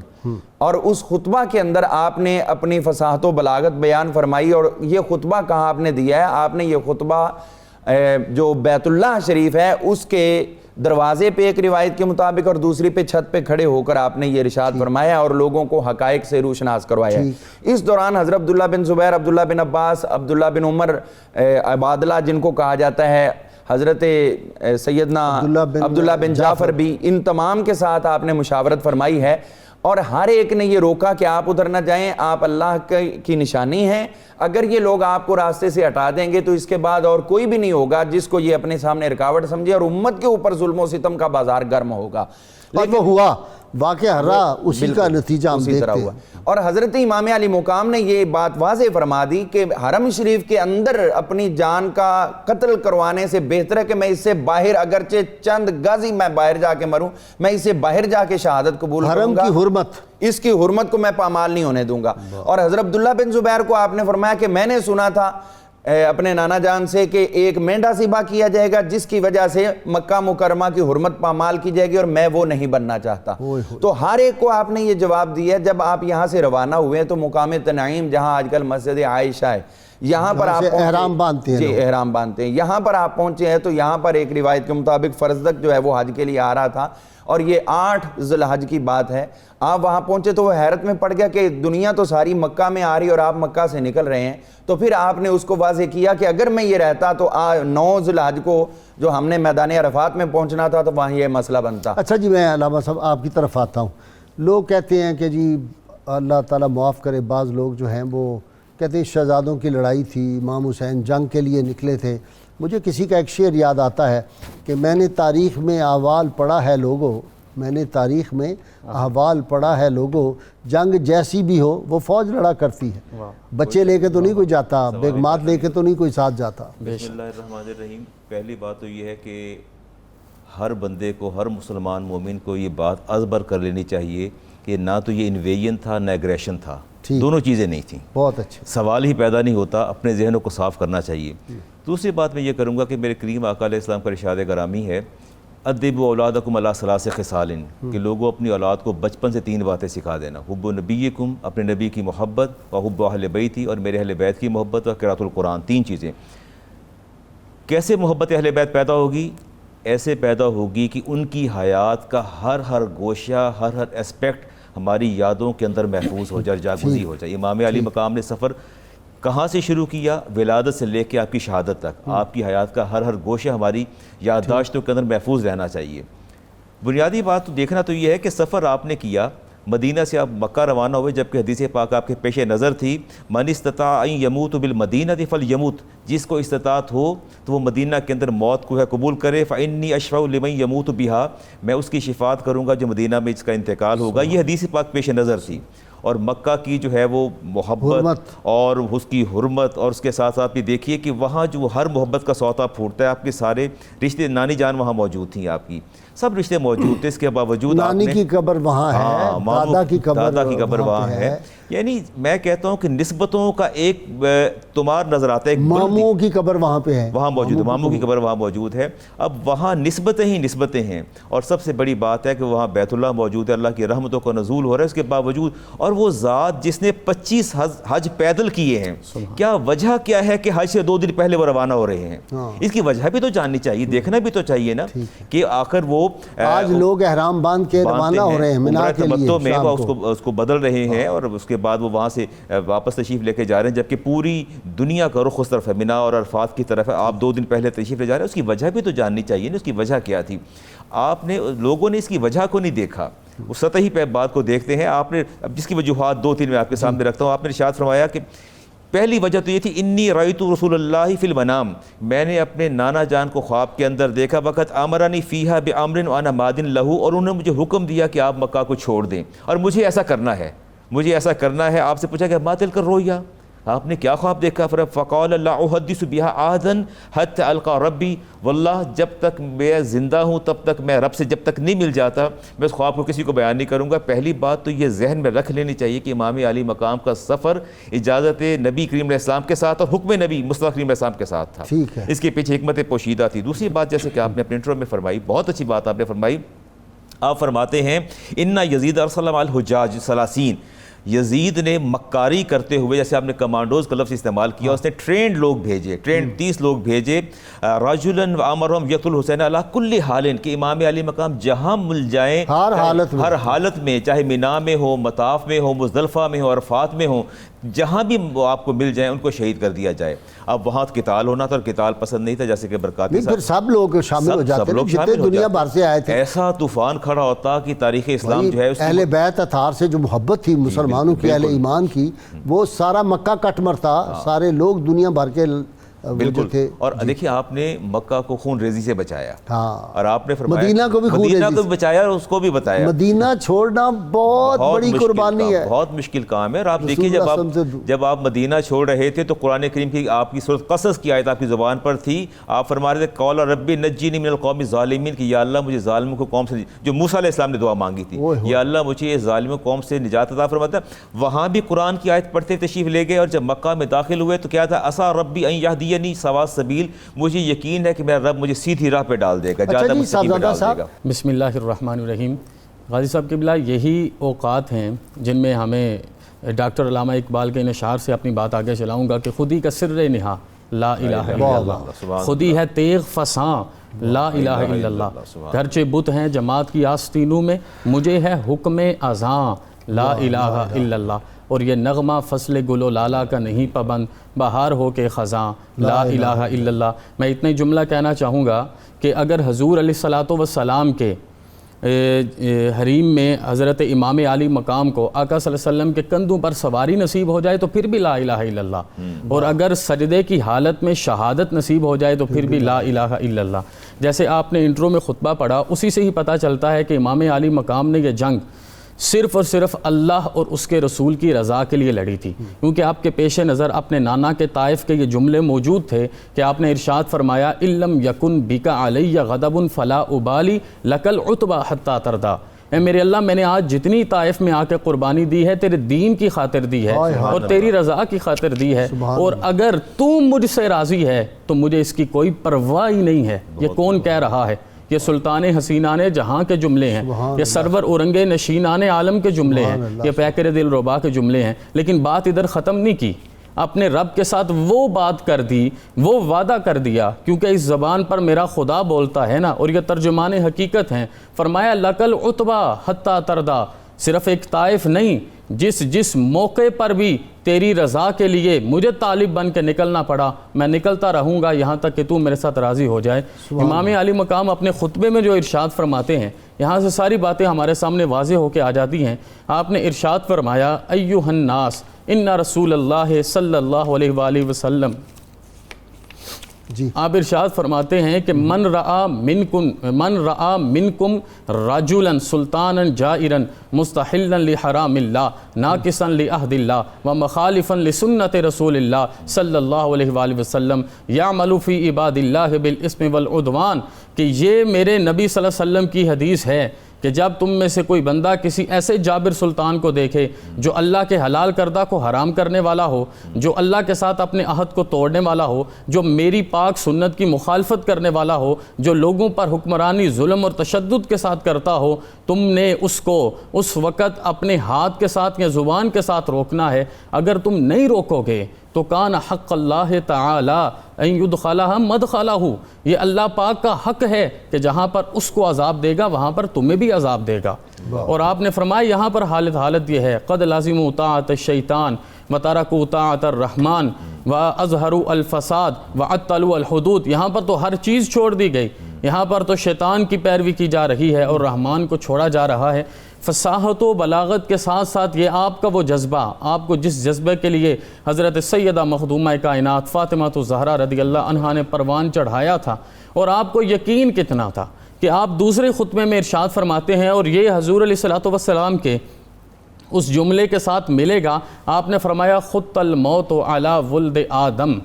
اور اس خطبہ کے اندر آپ نے اپنی فصاحت و بلاغت بیان فرمائی، اور یہ خطبہ کہاں آپ نے دیا ہے؟ آپ نے یہ خطبہ جو بیت اللہ شریف ہے اس کے دروازے پہ ایک روایت کے مطابق، اور دوسری پہ چھت پہ کھڑے ہو کر آپ نے یہ ارشاد فرمایا اور لوگوں کو حقائق سے روشناس کروایا ہے۔ اس دوران حضرت عبداللہ بن زبیر، عبداللہ بن عباس، عبداللہ بن عمر، عبادلہ جن کو کہا جاتا ہے، حضرت سیدنا عبداللہ بن جعفر بھی، ان تمام کے ساتھ آپ نے مشاورت فرمائی ہے، اور ہر ایک نے یہ روکا کہ آپ ادھر نہ جائیں، آپ اللہ کی نشانی ہیں، اگر یہ لوگ آپ کو راستے سے ہٹا دیں گے تو اس کے بعد اور کوئی بھی نہیں ہوگا جس کو یہ اپنے سامنے رکاوٹ سمجھے، اور امت کے اوپر ظلم و ستم کا بازار گرم ہوگا۔ اور وہ ہوا، واقعہ رہا، اسی کا نتیجہ ہم دیکھتے ہیں۔ اور حضرت امام علی مقام نے یہ بات واضح فرما دی کہ حرم شریف کے اندر اپنی جان کا قتل کروانے سے بہتر ہے کہ میں اس سے باہر، اگرچہ چند گز ہی میں باہر جا کے مروں، میں اس سے باہر جا کے شہادت قبول کروں گا، حرم کی حرمت، اس کی حرمت کو میں پامال نہیں ہونے دوں گا۔ اور حضرت عبداللہ بن زبیر کو آپ نے فرمایا کہ میں نے سنا تھا اپنے نانا جان سے کہ ایک مینڈا ذبح کیا جائے گا جس کی وجہ سے مکہ مکرمہ کی حرمت پامال کی جائے گی، اور میں وہ نہیں بننا چاہتا۔ تو ہر ایک کو آپ نے یہ جواب دیا۔ جب آپ یہاں سے روانہ ہوئے تو مقام تنعیم جہاں آج کل مسجد عائشہ ہے، یہاں پر آپ احرام باندھتے ہیں، جی احرام باندھتے ہیں، یہاں پر آپ پہنچے ہیں تو یہاں پر ایک روایت کے مطابق فرزدق جو ہے وہ حج کے لیے آ رہا تھا، اور یہ 8 ذی الحج کی بات ہے۔ آپ وہاں پہنچے تو وہ حیرت میں پڑ گیا کہ دنیا تو ساری مکہ میں آ رہی اور آپ مکہ سے نکل رہے ہیں، تو پھر آپ نے اس کو واضح کیا کہ اگر میں یہ رہتا تو 9 ذی الحج کو جو ہم نے میدان عرفات میں پہنچنا تھا تو وہاں یہ مسئلہ بنتا۔ اچھا جی، میں علامہ صاحب آپ کی طرف آتا ہوں۔ لوگ کہتے ہیں کہ جی اللہ تعالیٰ معاف کرے، بعض لوگ جو ہیں وہ کہتے ہیں شہزادوں کی لڑائی تھی، امام حسین جنگ کے لیے نکلے تھے۔ مجھے کسی کا ایک شعر یاد آتا ہے کہ میں نے تاریخ میں احوال پڑھا ہے لوگوں، میں نے تاریخ میں احوال پڑھا ہے لوگوں، جنگ جیسی بھی ہو وہ فوج لڑا کرتی ہے، بچے لے کے تو نہیں کوئی جاتا، بیگمات لے کے تو نہیں کوئی ساتھ جاتا۔ بسم اللہ الرحمن الرحیم۔ پہلی بات تو یہ ہے کہ ہر بندے کو، ہر مسلمان مومن کو یہ بات ازبر کر لینی چاہیے کہ نہ تو یہ انویژن تھا نہ ایگریشن تھا، دونوں چیزیں نہیں تھیں۔ بہت اچھا، سوال ہی پیدا نہیں ہوتا، اپنے ذہنوں کو صاف کرنا چاہیے۔ دوسری بات میں یہ کروں گا کہ میرے کریم آقا علیہ السلام کا ارشاد گرامی ہے، ادبوا اولادکم علی ثلاث خصال، کہ لوگوں اپنی اولاد کو بچپن سے 3 باتیں سکھا دینا، حب نبیکم، اپنے نبی کی محبت، و حب اہل بیتی، اور میرے اہل بیت کی محبت، و قراءۃ القرآن۔ 3 چیزیں۔ کیسے محبت اہل بیت پیدا ہوگی؟ ایسے پیدا ہوگی کہ ان کی حیات کا ہر گوشہ، ہر اسپیکٹ ہماری یادوں کے اندر محفوظ ہو جائے، جاگزی ہو جائے۔ امام علی مقام نے سفر کہاں سے شروع کیا؟ ولادت سے لے کے آپ کی شہادت تک، آپ کی حیات کا ہر گوشہ ہماری یادداشتوں کے اندر محفوظ رہنا چاہیے۔ بنیادی بات تو دیکھنا تو یہ ہے کہ سفر آپ نے کیا، مدینہ سے آپ مکہ روانہ ہوئے، جبکہ حدیث پاک آپ کے پیش نظر تھی، من استطاع ان یموت بالمدینہ فلیموت، جس کو استطاعت ہو تو وہ مدینہ کے اندر موت کو ہے قبول کرے، فانی اشفع لمن یموت بہا، میں اس کی شفاعت کروں گا جو مدینہ میں اس کا انتقال ہوگا۔ یہ حدیث پاک پیش نظر تھی، اور مکہ کی جو ہے وہ محبت اور اس کی حرمت، اور اس کے ساتھ ساتھ بھی دیکھیے کہ وہاں جو ہر محبت کا سوتا پھوٹتا ہے، آپ کے سارے رشتے، نانی جان وہاں موجود تھیں، آپ کی سب رشتے موجود تھے، اس کے باوجود نانی کی قبر وہاں ہے، دادا کی قبر وہاں ہے۔ یعنی میں کہتا ہوں کہ نسبتوں کا ایک تمار نظر آتا ہے، ماموں کی قبر وہاں پہ ہے، وہاں موجود ہے، ماموں کی قبر وہاں موجود ہے۔ اب وہاں نسبتیں ہی نسبتیں ہیں، اور سب سے بڑی بات ہے کہ وہاں بیت اللہ موجود ہے، اللہ کی رحمتوں کا نزول ہو رہا ہے اس کے باوجود، اور وہ ذات جس نے 25 حج پیدل کیے ہیں، کیا وجہ کیا ہے کہ حج سے 2 دن پہلے وہ روانہ ہو رہے ہیں؟ اس کی وجہ بھی تو جاننی چاہیے، دیکھنا بھی تو چاہیے نا کہ آخر وہ آج لوگ احرام باندھ کے روانہ ہو رہے ہیں منا کے لیے، میں اس کو بدل رہے ہیں، اور اس کے بعد وہ وہاں سے واپس تشریف لے کے جا رہے ہیں، جبکہ پوری دنیا کا رخ اس طرف ہے، منا اور عرفات کی طرف ہے، آپ 2 دن پہلے تشریف لے جا رہے ہیں۔ اس کی وجہ بھی تو جاننی چاہیے نا، اس کی وجہ کیا تھی؟ آپ نے، لوگوں نے اس کی وجہ کو نہیں دیکھا، وہ سطحی پہ بات کو دیکھتے ہیں۔ آپ نے اب جس کی وجوہات 2-3 میں آپ کے سامنے رکھتا ہوں، آپ نے ارشاد فرمایا کہ پہلی وجہ تو یہ تھی، انی رأیت رسول اللہ فی المنام، میں نے اپنے نانا جان کو خواب کے اندر دیکھا، وقت امرنی فیہا بامر وانا مادن لہو، اور انہوں نے مجھے حکم دیا کہ آپ مکہ کو چھوڑ دیں اور مجھے ایسا کرنا ہے، مجھے ایسا کرنا ہے۔ آپ سے پوچھا کہ ما تلک الرؤیا، آپ نے کیا خواب دیکھا؟ فقال لا احدث بها عهدا حتى القى ربی، واللہ جب تک میں زندہ ہوں تب تک میں رب سے جب تک نہیں مل جاتا میں اس خواب کو کسی کو بیان نہیں کروں گا۔ پہلی بات تو یہ ذہن میں رکھ لینی چاہیے کہ امام علی مقام کا سفر اجازت نبی کریم علیہ السلام کے ساتھ اور حکم نبی مصطفیٰ کریم علیہ السلام کے ساتھ تھا، اس کے پیچھے حکمت پوشیدہ تھی۔ دوسری بات جیسے کہ آپ نے اپنے انٹرو میں فرمائی، بہت اچھی بات آپ نے فرمائی، آپ فرماتے ہیں ان یزید ارسل مع الحجاج 30، یزید نے مکاری کرتے ہوئے، جیسے آپ نے کمانڈوز کا لفظ استعمال کیا، اس نے ٹرینڈ لوگ بھیجے، 30 لوگ بھیجے، رجلا وامرهم یقتل حسین علی کل حال، کہ امام علی مقام جہاں مل جائیں، ہر حالت میں، چاہے مینا میں ہو، مطاف میں ہو، مزدلفہ میں ہو، عرفات میں ہو، جہاں بھی آپ کو مل جائیں ان کو شہید کر دیا جائے۔ اب وہاں قتال ہونا تھا اور قتال پسند نہیں تھا، جیسے کہ برکاتی پھر سب لوگ شامل ہو جاتے ہیں، جتنے دنیا بھر سے آئے تھے۔ ایسا طوفان کھڑا ہوتا کہ تاریخ اسلام جو ہے اہل بیت اطہار سے جو محبت تھی مسلمانوں کی، اہل ایمان کی، وہ سارا مکہ کٹ مرتا، سارے لوگ دنیا بھر کے بالکل تھے۔ اور دیکھیے آپ نے مکہ کو خون ریزی سے بچایا، اور آپ نے فرمایا مدینہ کو بھی خون ریزی سے بچایا، اور اس کو بھی بتایا۔ مدینہ چھوڑنا بہت بڑی قربانی ہے، بہت مشکل کام ہے۔ اور آپ دیکھیے جب آپ مدینہ چھوڑ رہے تھے تو قرآن کریم کی آپ کی سورۃ قصص کی آیت آپ کی زبان پر تھی، آپ فرما رہے تھے قال ربی نجینی من القوم الظالمین، کہ یا اللہ مجھے ظالموں کو قوم سے، جو موسیٰ علیہ السلام نے دعا مانگی تھی، یا اللہ مجھے یہ ظالموں قوم سے نجات عطا فرماتا۔ وہاں بھی قرآن کی آیت پڑھتے تشریف لے گئے، اور جب مکہ میں داخل ہوئے تو کیا تھا، عسیٰ ربی ان یہدینی سواء السبیل، مجھے یقین ہے کہ میرا رب مجھے سیدھی راہ پہ ڈال دے گا، زیادہ مستقیم پہ ڈال دے گا۔ بسم اللہ الرحمن الرحیم۔ غازی صاحب قبلہ، یہی اوقات ہیں جن میں ہمیں ڈاکٹر علامہ اقبال کے ان اشعار سے اپنی بات آگے چلاؤں گا کہ خودی کا سر نہا لا الہ الا اللہ، خودی ہے تیغ فساں لا الہ الا اللہ، گرچہ بت ہیں جماعت کی آستینوں میں، مجھے ہے حکم اذاں لا الہ الا اللہ، اور یہ نغمہ فصل گل و لالا کا نہیں پابند، بہار ہو کے خزاں لا الہ الا اللہ۔ میں اتنے جملہ کہنا چاہوں گا کہ اگر حضور علیہ الصلوۃ والسلام کے حریم میں حضرت امام علی مقام کو آقا صلی اللہ علیہ وسلم کے کندھوں پر سواری نصیب ہو جائے تو پھر بھی لا الہ الا اللہ، اور اگر سجدے کی حالت میں شہادت نصیب ہو جائے تو پھر بھی لا الہ الا اللہ۔ جیسے آپ نے انٹرو میں خطبہ پڑھا، اسی سے ہی پتہ چلتا ہے کہ امام علی مقام نے یہ جنگ صرف اور صرف اللہ اور اس کے رسول کی رضا کے لیے لڑی تھی، کیونکہ آپ کے پیش نظر اپنے نانا کے طائف کے یہ جملے موجود تھے کہ آپ نے ارشاد فرمایا اِلَّمْ يَكُنْ بِكَ عَلَيَّ غَضَبٌ فَلَا أُبَالِي لَكَ الْعُتْبَى حَتَّى تَرْضَى، اے میرے اللہ میں نے آج جتنی طائف میں آ کے قربانی دی ہے تیرے دین کی خاطر دی ہے اور تیری رضا کی خاطر دی ہے، اور اگر تو مجھ سے راضی ہے تو مجھے اس کی کوئی پرواہ ہی نہیں ہے۔ یہ کون کہہ رہا ہے؟ یہ سلطان حسینان جہاں کے جملے ہیں، یہ سرور اورنگ نشینان عالم کے جملے ہیں، یہ پیکر دل ربا کے جملے ہیں، لیکن بات ادھر ختم نہیں کی، اپنے رب کے ساتھ وہ بات کر دی، وہ وعدہ کر دیا، کیونکہ اس زبان پر میرا خدا بولتا ہے نا، اور یہ ترجمان حقیقت ہیں۔ فرمایا لکل عتبہ حتی تردا، صرف ایک طائف نہیں، جس موقع پر بھی تیری رضا کے لیے مجھے طالب بن کے نکلنا پڑا، میں نکلتا رہوں گا یہاں تک کہ تو میرے ساتھ راضی ہو جائے۔ امام علی مقام اپنے خطبے میں جو ارشاد فرماتے ہیں، یہاں سے ساری باتیں ہمارے سامنے واضح ہو کے آ جاتی ہیں۔ آپ نے ارشاد فرمایا ایھا الناس ان رسول اللہ صلی اللہ علیہ وآلہ وسلم، آپ ارشاد فرماتے ہیں کہ من رعا منکم رجلا سلطانا جائرا مستحلا لحرام اللہ ناقصا لعہد اللہ ومخالفا لسنت رسول اللہ صلی اللہ علیہ وآلہ وسلم یعمل فی عباد اللہ بالاسم والعدوان، کہ یہ میرے نبی صلی اللہ علیہ وسلم کی حدیث ہے کہ جب تم میں سے کوئی بندہ کسی ایسے جابر سلطان کو دیکھے جو اللہ کے حلال کردہ کو حرام کرنے والا ہو، جو اللہ کے ساتھ اپنے عہد کو توڑنے والا ہو، جو میری پاک سنت کی مخالفت کرنے والا ہو، جو لوگوں پر حکمرانی ظلم اور تشدد کے ساتھ کرتا ہو، تم نے اس کو اس وقت اپنے ہاتھ کے ساتھ یا زبان کے ساتھ روکنا ہے۔ اگر تم نہیں روکو گے تو کان حق اللہ تعالی ان یدخلہ مدخلہ، یہ اللہ پاک کا حق ہے کہ جہاں پر اس کو عذاب دے گا وہاں پر تمہیں بھی عذاب دے گا۔ اور آپ نے فرمایا یہاں پر حالت یہ ہے قد لازموا طاعت الشیطان وترکوا طاعت الرحمن واظہروا الفساد وعطلوا الحدود، یہاں پر تو ہر چیز چھوڑ دی گئی، یہاں پر تو شیطان کی پیروی کی جا رہی ہے اور رحمان کو چھوڑا جا رہا ہے۔ فصاحت و بلاغت کے ساتھ ساتھ یہ آپ کا وہ جذبہ، آپ کو جس جذبے کے لیے حضرت سیدہ مخدومہ کائنات فاطمہ الزہرا رضی اللہ عنہا نے پروان چڑھایا تھا، اور آپ کو یقین کتنا تھا کہ آپ دوسرے خطبے میں ارشاد فرماتے ہیں، اور یہ حضور علیہ الصلوۃ والسلام کے اس جملے کے ساتھ ملے گا۔ آپ نے فرمایا خط الموت علی ولد آدم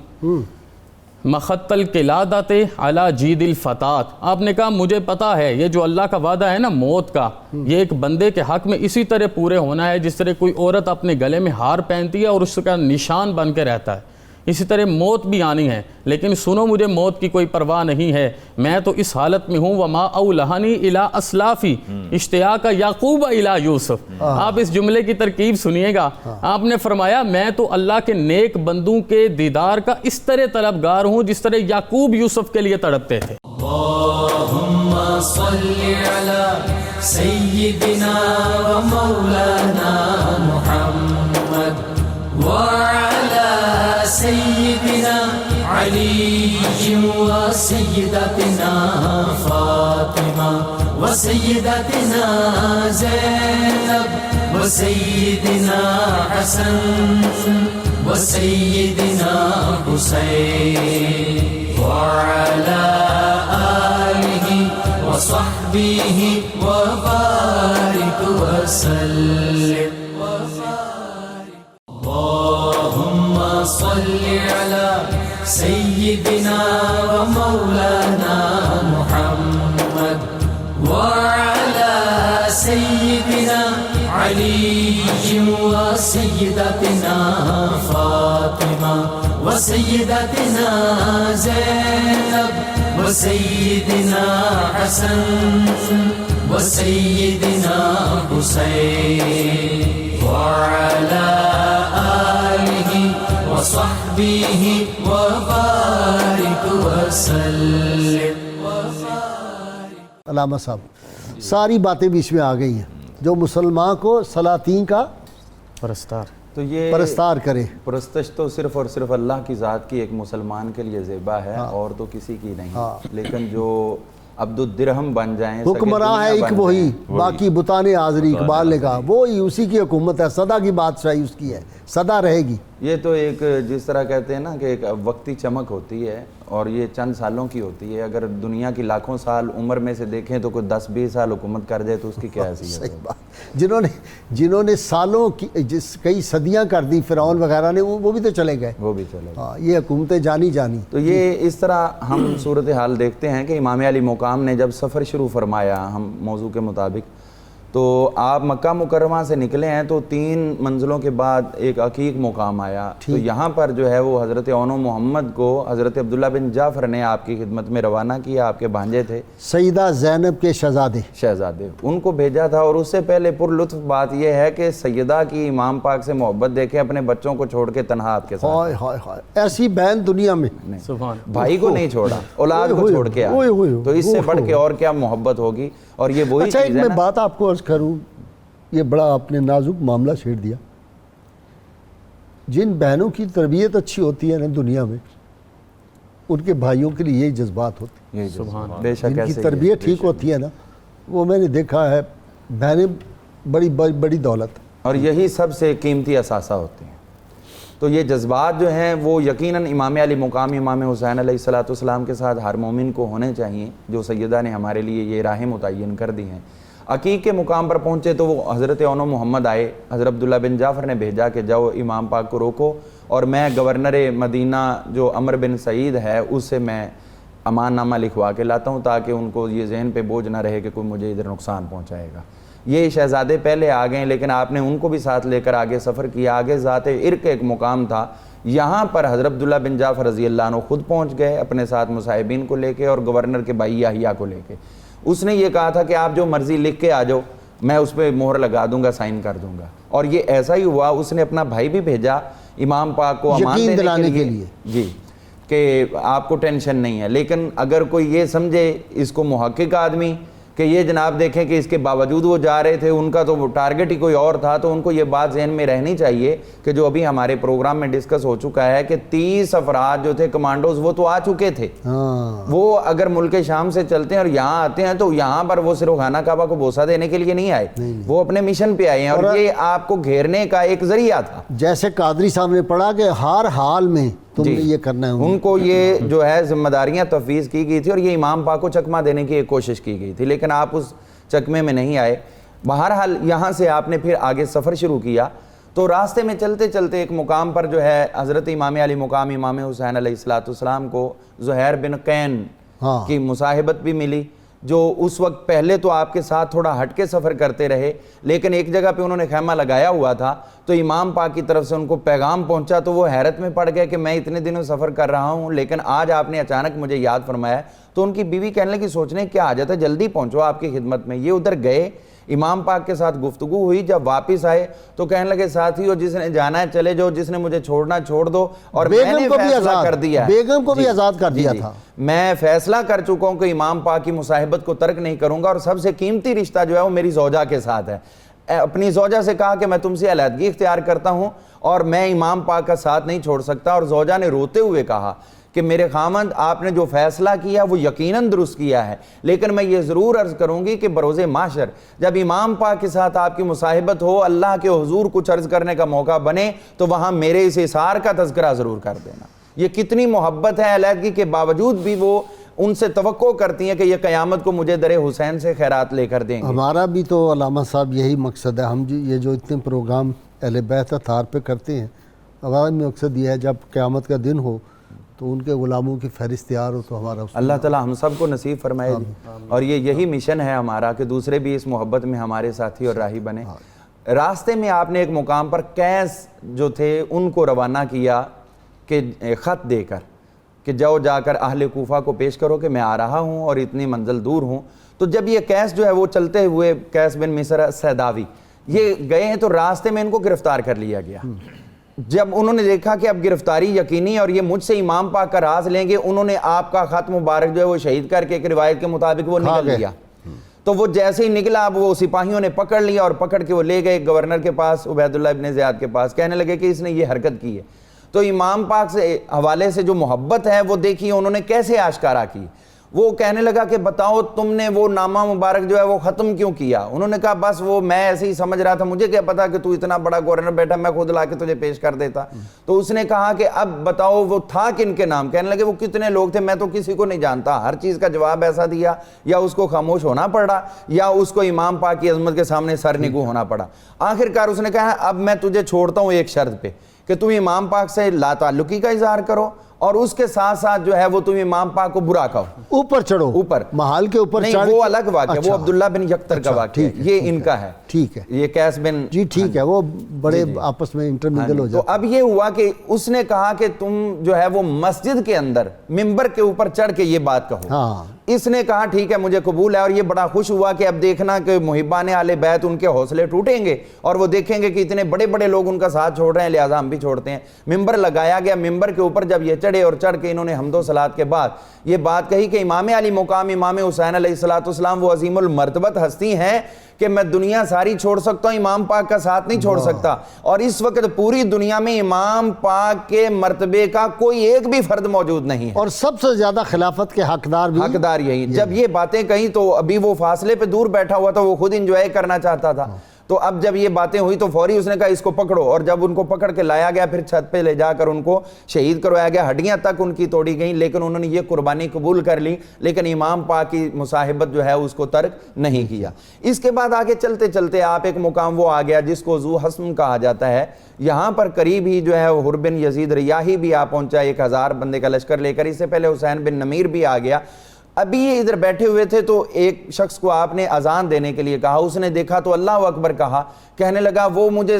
مخط القلادت علی جید الفتات، آپ نے کہا مجھے پتا ہے یہ جو اللہ کا وعدہ ہے نا موت کا، یہ ایک بندے کے حق میں اسی طرح پورے ہونا ہے جس طرح کوئی عورت اپنے گلے میں ہار پہنتی ہے اور اس کا نشان بن کے رہتا ہے، اسی طرح موت بھی آنی ہے۔ لیکن سنو مجھے موت کی کوئی پرواہ نہیں ہے، میں تو اس حالت میں ہوں وما اولہنی الی اسلافی اشتیاق یعقوب الی یوسف۔ آپ اس جملے کی ترکیب سنیے گا، آپ نے فرمایا میں تو اللہ کے نیک بندوں کے دیدار کا اس طرح طلبگار ہوں جس طرح یعقوب یوسف کے لیے تڑپتے تھے۔ اللہم صلی علی سیدنا و مولانا محمد وعلی سیدنا علی و سیدتنا فاطمہ و سیدتنا زینب و سیدنا حسن و سیدنا حسین وعلی آلہ و صحبہ و بارک وسلم۔ اللہم صلی علی سیدنا و مولانا محمد وعلی سیدنا علی و سیدتنا فاطمہ و سیدتنا زینب و سیدنا حسن و سیدنا حسین وعلى آله وصحبه وبارك وسلم. علامہ صاحب ساری باتیں بیچ میں آ گئی ہیں. جو مسلمان کو سلاطین کا پرستار تو یہ پرستار کرے. پرستش تو صرف اور صرف اللہ کی ذات کی ایک مسلمان کے لیے زیبا ہے اور تو کسی کی نہیں. لیکن جو عبد الدرہم بن جائیں حکمراں ہے ایک وہی، باقی بتان حاضری. اقبال نے کہا وہی اسی کی حکومت ہے، سدا کی بادشاہی اس کی ہے، سدا رہے گی. یہ تو ایک جس طرح کہتے ہیں نا کہ ایک وقتی چمک ہوتی ہے اور یہ چند سالوں کی ہوتی ہے. اگر دنیا کی لاکھوں سال عمر میں سے دیکھیں تو کوئی 10-20 سال حکومت کر جائے تو اس کی کیا حیثیت ہے. صحیح بات. جنہوں نے سالوں کی کئی صدیاں کر دی فرعون وغیرہ نے، وہ بھی تو چلے گئے. وہ بھی چلے گئے. ہاں یہ حکومتیں جانی. تو یہ اس طرح ہم صورتحال دیکھتے ہیں کہ امام علی مقام نے جب سفر شروع فرمایا ہم موضوع کے مطابق، تو آپ مکہ مکرمہ سے نکلے ہیں تو 3 منزلوں کے بعد ایک عقیق مقام آیا. تو یہاں پر جو ہے وہ حضرت اونو محمد کو حضرت عبداللہ بن جعفر نے آپ کی خدمت میں روانہ کیا. آپ کے بھانجے تھے سیدہ زینب کے شہزادے، ان کو بھیجا تھا. اور اس سے پہلے پر لطف بات یہ ہے کہ سیدہ کی امام پاک سے محبت دیکھے اپنے بچوں کو چھوڑ کے تنہا آپ کے ساتھ. ہائے ہائے ہائے، ایسی بہن دنیا میں سبحان. بھائی کو نہیں چھوڑا، اولاد کو چھوڑ کے آیا. تو اس سے بڑھ کے اور کیا محبت ہوگی. اور یہ وہی اچھا ایک چیز ہے میں نا. بات آپ کو عرض کروں، یہ بڑا آپ نے نازک معاملہ چھیڑ دیا. جن بہنوں کی تربیت اچھی ہوتی ہے نا دنیا میں، ان کے بھائیوں کے لیے یہی جذبات ہوتے ہیں. سبحان. بے شک جن کی ایسے ہی ہے. تربیت ٹھیک ہوتی ہے نا، وہ میں نے دیکھا ہے بہنیں بڑی دولت. اور یہی سب سے قیمتی اثاثہ ہوتے ہیں. تو یہ جذبات جو ہیں وہ یقیناً امام علی مقام امام حسین علیہ السلام کے ساتھ ہر مومن کو ہونے چاہیے، جو سیدہ نے ہمارے لیے یہ راہیں متعین کر دی ہیں. عقیق کے مقام پر پہنچے تو وہ حضرت اونو محمد آئے. حضرت عبداللہ بن جعفر نے بھیجا کہ جاؤ امام پاک کو روکو اور میں گورنر مدینہ جو عمر بن سعید ہے اس سے میں امان نامہ لکھوا کے لاتا ہوں تاکہ ان کو یہ ذہن پہ بوجھ نہ رہے کہ کوئی مجھے ادھر نقصان پہنچائے گا. یہ شہزادے پہلے آ گئے لیکن آپ نے ان کو بھی ساتھ لے کر آگے سفر کیا. آگے ذات عرق ایک مقام تھا، یہاں پر حضرت عبداللہ بن جعفر رضی اللہ عنہ خود پہنچ گئے اپنے ساتھ مصاحبین کو لے کے اور گورنر کے بھائی یحییٰ کو لے کے. اس نے یہ کہا تھا کہ آپ جو مرضی لکھ کے آ جاؤ، میں اس پہ مہر لگا دوں گا، سائن کر دوں گا. اور یہ ایسا ہی ہوا. اس نے اپنا بھائی بھی بھیجا امام پاک کو امان دینے کے لیے جی کہ آپ کو ٹینشن نہیں ہے. لیکن اگر کوئی یہ سمجھے اس کو محقق آدمی کہ یہ جناب دیکھیں کہ اس کے باوجود وہ جا رہے تھے، ان کا تو ٹارگٹ ہی کوئی اور تھا، تو ان کو یہ بات ذہن میں رہنی چاہیے کہ جو ابھی ہمارے پروگرام میں ڈسکس ہو چکا ہے کہ 30 افراد جو تھے کمانڈوز وہ تو آ چکے تھے. وہ اگر ملک شام سے چلتے ہیں اور یہاں آتے ہیں تو یہاں پر وہ صرف خانہ کعبہ کو بوسہ دینے کے لیے نہیں آئے، وہ اپنے مشن پہ آئے ہیں اور یہ آپ کو گھیرنے کا ایک ذریعہ تھا. جیسے قادری صاحب نے پڑھا کہ ہر حال میں تم نے یہ کرنا ہے. ان کو یہ جو ہے ذمہ داریاں تفویض کی گئی تھی اور یہ امام پاک کو چکمہ دینے کی ایک کوشش کی گئی تھی، لیکن آپ اس چکمے میں نہیں آئے. بہرحال یہاں سے آپ نے پھر آگے سفر شروع کیا. تو راستے میں چلتے چلتے ایک مقام پر جو ہے حضرت امام علی مقام امام حسین علیہ السلام کو زہیر بن قین کی مصاحبت بھی ملی، جو اس وقت پہلے تو آپ کے ساتھ تھوڑا ہٹ کے سفر کرتے رہے، لیکن ایک جگہ پہ انہوں نے خیمہ لگایا ہوا تھا. تو امام پاک کی طرف سے ان کو پیغام پہنچا تو وہ حیرت میں پڑ گئے کہ میں اتنے دنوں سفر کر رہا ہوں لیکن آج آپ نے اچانک مجھے یاد فرمایا. تو ان کی بیوی کہنے لگی سوچنے کیا حاجت ہے، جلدی پہنچو آپ کی خدمت میں. یہ ادھر گئے، امام پاک کے ساتھ گفتگو ہوئی. جب واپس آئے تو کہنے لگے ساتھیو جس نے جانا ہے چلے جاؤ، جس نے مجھے چھوڑنا چھوڑ دو. اور میں نے فیصلہ کر دیا ہے، بیگم کو بھی آزاد کر دیا تھا. میں فیصلہ کر چکا ہوں کہ امام پاک کی مصاحبت کو ترک نہیں کروں گا اور سب سے قیمتی رشتہ جو ہے وہ میری زوجہ کے ساتھ ہے. اپنی زوجہ سے کہا کہ میں تم سے علیحدگی اختیار کرتا ہوں اور میں امام پاک کا ساتھ نہیں چھوڑ سکتا. اور زوجہ نے روتے ہوئے کہا کہ میرے خامند آپ نے جو فیصلہ کیا وہ یقیناً درست کیا ہے، لیکن میں یہ ضرور عرض کروں گی کہ بروز محشر جب امام پاک کے ساتھ آپ کی مصاحبت ہو، اللہ کے حضور کچھ عرض کرنے کا موقع بنے تو وہاں میرے اس اثار کا تذکرہ ضرور کر دینا. یہ کتنی محبت ہے علیحدگی کے باوجود بھی وہ ان سے توقع کرتی ہیں کہ یہ قیامت کو مجھے در حسین سے خیرات لے کر دیں گے. ہمارا بھی تو علامہ صاحب یہی مقصد ہے. ہم یہ جو اتنے پروگرام اہل بیت اطہار پہ کرتے ہیں، ہمارا بھی مقصد یہ ہے جب قیامت کا دن ہو تو ان کے غلاموں کی فہرست تیار ہو تو ہمارا اللہ تعالیٰ ہم سب کو نصیب فرمائے. اور یہی مشن ہے ہمارا کہ دوسرے بھی اس محبت میں ہمارے ساتھی اور راہی بنے. راستے میں آپ نے ایک مقام پر قیس جو تھے ان کو روانہ کیا کہ خط دے کر کہ جا کر اہل کوفہ کو پیش کرو کہ میں آ رہا ہوں اور اتنی منزل دور ہوں. تو جب یہ قیس جو ہے وہ چلتے ہوئے، قیس بن مصر سیداوی، یہ گئے ہیں تو راستے میں ان کو گرفتار کر لیا گیا. جب انہوں نے دیکھا کہ اب گرفتاری یقینی اور یہ مجھ سے امام پاک کا راز لیں گے, انہوں نے آپ کا خط مبارک جو ہے وہ شہید کر کے ایک روایت کے مطابق وہ نکل لیا. تو وہ جیسے ہی نکلا, اب وہ سپاہیوں نے پکڑ لیا اور پکڑ کے وہ لے گئے گورنر کے پاس, عبید اللہ ابن زیاد کے پاس. کہنے لگے کہ اس نے یہ حرکت کی ہے. تو امام پاک سے حوالے سے جو محبت ہے وہ دیکھیے انہوں نے کیسے آشکارا کی. وہ کہنے لگا کہ بتاؤ تم نے وہ نامہ مبارک جو ہے وہ ختم کیوں کیا؟ انہوں نے کہا بس وہ میں ایسے ہی سمجھ رہا تھا, مجھے کیا پتا کہ تو اتنا بڑا گورنر بیٹھا, میں خود لا کے تجھے پیش کر دیتا. تو اس نے کہا کہ اب بتاؤ وہ تھا کن کے نام؟ کہنے لگے وہ کتنے لوگ تھے, میں تو کسی کو نہیں جانتا. ہر چیز کا جواب ایسا دیا, یا اس کو خاموش ہونا پڑا یا اس کو امام پاک کی عظمت کے سامنے سر نگو ہونا پڑا. آخرکار اس نے کہا اب میں تجھے چھوڑتا ہوں ایک شرط پہ کہ تم امام پاک سے لا تعلقی کا اظہار کرو اور اس کے ساتھ ساتھ جو ہے وہ تم امام پاک کو برا کہو. اوپر چڑھو, اوپر محال کے اوپر نہیں, وہ الگ واقعہ, وہ عبداللہ بن یقتر کا واقعہ ہے, یہ ان کا ہے. ٹھیک ہے, یہ قیس بن, جی ٹھیک ہے, وہ بڑے آپس میں انٹرمنگل ہو تو جاتے. اب یہ ہوا کہ اس نے کہا کہ تم جو ہے وہ مسجد کے اندر ممبر کے اوپر چڑھ کے یہ بات کہو. ہاں, اس نے کہا ٹھیک ہے مجھے قبول ہے, اور یہ بڑا خوش ہوا کہ اب دیکھنا کہ محبان اہل بیت ان کے حوصلے ٹوٹیں گے اور وہ دیکھیں گے کہ اتنے بڑے بڑے لوگ ان کا ساتھ چھوڑ رہے ہیں, لہٰذا ہم بھی چھوڑتے ہیں. ممبر لگایا گیا, ممبر کے اوپر جب یہ چڑھے اور چڑھ کے انہوں نے حمد و صلات کے بعد یہ بات کہی کہ امام علی مقام امام حسین علیہ السلام وہ عظیم المرتبت ہستی ہیں کہ میں دنیا ساری چھوڑ سکتا ہوں, امام پاک کا ساتھ نہیں چھوڑ سکتا. اور اس وقت پوری دنیا میں امام پاک کے مرتبے کا کوئی ایک بھی فرد موجود نہیں ہے, اور سب سے زیادہ خلافت کے حقدار بھی حقدار یہی. جب یہ باتیں کہیں تو ابھی وہ فاصلے پہ دور بیٹھا ہوا تھا, وہ خود انجوائے کرنا چاہتا تھا. تو اب جب یہ باتیں ہوئی تو فوری اس نے کہا اس کو پکڑو, اور جب ان کو پکڑ کے لایا گیا پھر چھت پہ لے جا کر ان کو شہید کروایا گیا. ہڈیاں تک ان کی توڑی گئیں, لیکن انہوں نے یہ قربانی قبول کر لی, لیکن امام پاک کی مصاحبت جو ہے اس کو ترک نہیں کیا. اس کے بعد آگے چلتے چلتے آپ ایک مقام وہ آ گیا جس کو ذو حسم کہا جاتا ہے. یہاں پر قریب ہی جو ہے حر بن یزید ریاحی بھی آ پہنچا, 1000 بندے کا لشکر لے کر. اس سے پہلے حسین بن نمیر بھی آ گیا. ابھی یہ ادھر بیٹھے ہوئے تھے تو ایک شخص کو آپ نے اذان دینے کے لیے کہا, اس نے دیکھا تو اللہ اکبر کہا. کہنے لگا, وہ مجھے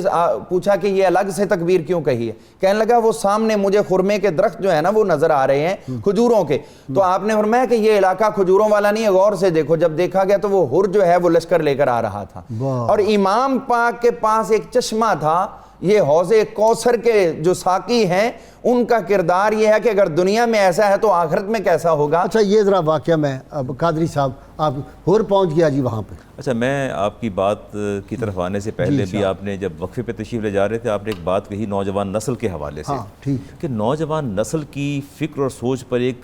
پوچھا کہ یہ الگ سے تکبیر کیوں کہی ہے؟ کہنے لگا وہ سامنے مجھے خرمے کے درخت جو ہے نا وہ نظر آ رہے ہیں کھجوروں کے. تو آپ نے فرمایا کہ یہ علاقہ کھجوروں والا نہیں ہے, غور سے دیکھو. جب دیکھا گیا تو وہ حر جو ہے وہ لشکر لے کر آ رہا تھا, اور امام پاک کے پاس ایک چشمہ تھا. یہ حوض کوثر کے جو ساقی ہیں ان کا کردار یہ ہے کہ اگر دنیا میں ایسا ہے تو آخرت میں کیسا ہوگا. اچھا یہ ذرا واقعہ میں اب قادری صاحب آپ ہور پہنچ گیا جی وہاں پہ. اچھا میں آپ کی بات کی طرف آنے سے پہلے بھی آپ نے جب وقفے پہ تشریف لے جا رہے تھے آپ نے ایک بات کہی نوجوان نسل کے حوالے سے, ٹھیک کہ نوجوان نسل کی فکر اور سوچ پر ایک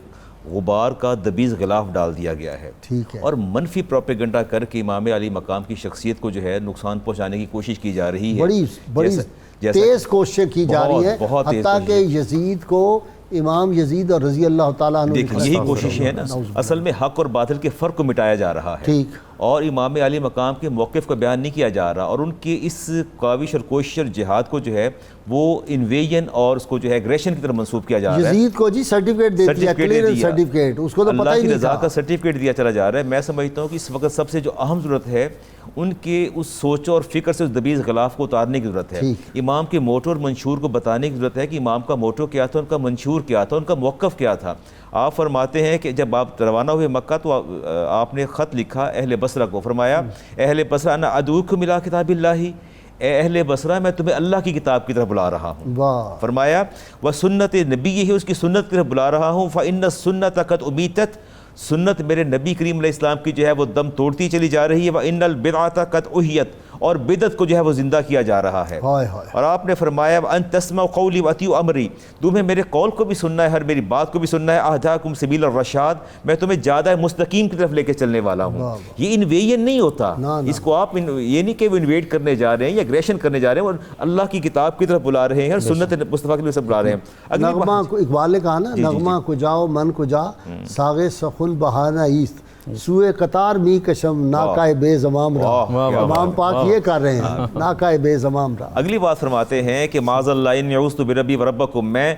غبار کا دبیز غلاف ڈال دیا گیا ہے, ٹھیک ہے, اور منفی پروپیگنڈا کر کے امام علی مقام کی شخصیت کو جو ہے نقصان پہنچانے کی کوشش کی جا رہی ہے. بڑی تیز کوششیں کی جا رہی ہیں, حتیٰ کہ یزید کو امام یزید اور رضی اللہ تعالیٰ عنہ دیکھیں یہی کوشش ہے نا, اصل میں حق اور باطل کے فرق کو مٹایا جا رہا ہے. ٹھیک, اور امام علی مقام کے موقف کا بیان نہیں کیا جا رہا, اور ان کی اس کاوش اور کوشش اور جہاد کو جو ہے وہ انویژن اور اس کو جو ہے ایگریشن کی طرف منسوب کیا جا رہا ہے. یزید کو جی سرٹیفکیٹ دے دیا, کلیئرنس سرٹیفکیٹ, اس کو تو پتہ ہی نہیں تھا. اللہ کی رضا کا سرٹیفکیٹ دیا چلا جا رہا ہے. میں سمجھتا ہوں کہ اس وقت سب سے جو اہم ضرورت ہے ان کے اس سوچ اور فکر سے اس دبیز غلاف کو اتارنے کی ضرورت ہے. امام کے موٹو اور منشور کو بتانے کی ضرورت ہے کہ امام کا موٹو کیا تھا, ان کا منشور کیا تھا, ان کا موقف کیا تھا. آپ فرماتے ہیں کہ جب آپ روانہ ہوئے مکہ تو آپ نے خط لکھا اہل بصرہ کو, فرمایا اہل بصرہ انا ادعوکم الی کتاب اللہ, اے اہل بصرہ میں تمہیں اللہ کی کتاب کی طرف بلا رہا ہوں. فرمایا وہ سنت نبی ہے, اس کی سنت کی طرف بلا رہا ہوں. فإن السنۃ قد امیتت, سنت میرے نبی کریم علیہ السلام کی جو ہے وہ دم توڑتی چلی جا رہی ہے. وإن البدعۃ قد احیت, اور بدعت کو جو ہے وہ زندہ کیا جا رہا ہے. اور آپ نے فرمایا ان تسمعوا قولی واطیعوا امری, تمہیں میرے قول کو بھی سننا ہے, ہر میری بات کو بھی سننا ہے. اہداکم سبیل الرشاد, میں تمہیں زیادہ مستقیم کی طرف لے کے چلنے والا ہوں. یہ انویژن نہیں ہوتا, اس کو آپ یہ نہیں کہ وہ انویٹ کرنے جا رہے ہیں یا اگریشن کرنے جا رہے ہیں, اور اللہ کی کتاب کی طرف بلا رہے ہیں اور سنت مصطفیٰ کی طرف بلا رہے ہیں. نغمہ کو اقبال نے کہا نا, نغمہ کو جاؤ من کو جا, ساغ سخن بہانہ ایست, سوئے قطار می کشم ناکائے بے زمام رہا. امام پاک یہ کر رہے ہیں, ناکائے بے زمام رہا. اگلی بات فرماتے ہیں کہ معاذ اللہ ان یعوذت بربی وربکم, میں